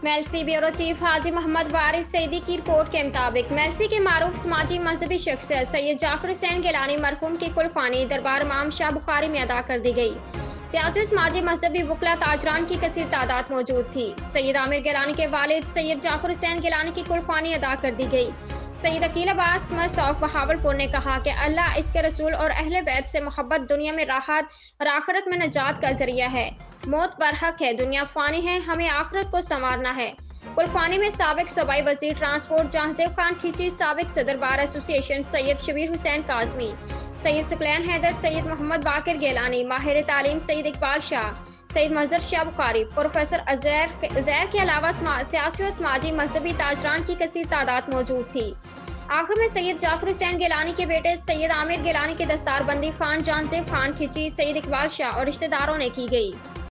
Mailsi bureau chief حاجی محمد وارث سعیدی کی report کے مطابق میلسی کے معروف سماجی مذہبی شخصیت سید جعفر حسین گیلانی مرحوم کی کل فانی دربار امام شاہ بخاری میں ادا کر دی گئی۔ سیاسی و سماجی مذہبی وکلا تاجران کی کثیر تعداد موجود تھی۔ سید عامر گیلانی کے والد سید جعفر حسین گیلانی کی کل فانی ادا کر دی گئی۔ سید عقیل عباس مصطفی بہاولپور نے کہا کہ اللہ اس کے رسول اور اہل بیت سے محبت دنیا میں راحت اور آخرت میں نجات کا ذریعہ ہے۔ موت برحق ہے، دنیا فانی ہے، ہمیں آخرت کو سنوارنا ہے۔ کل فانی میں سابق صوبائی وزیر ٹرانسپورٹ جہانزیب خان کھیچی، سابق صدر بار ایسوسی ایشن سید شبیر حسین کاظمی، سید ثقلین حیدر، سید محمد باقر گیلانی، ماہر تعلیم سید اقبال شاہ، سید مظہر شاہ بخاری، پروفیسر عزیر کے علاوہ سیاسی و سماجی مذہبی تاجران کی کثیر تعداد موجود تھی۔ آخر میں سید جعفر حسین گیلانی کے بیٹے سید عامر گیلانی کی دستار بندی خان جہانزیب خان کھیچی، سید اقبال شاہ اور رشتہ داروں نے کی گئی۔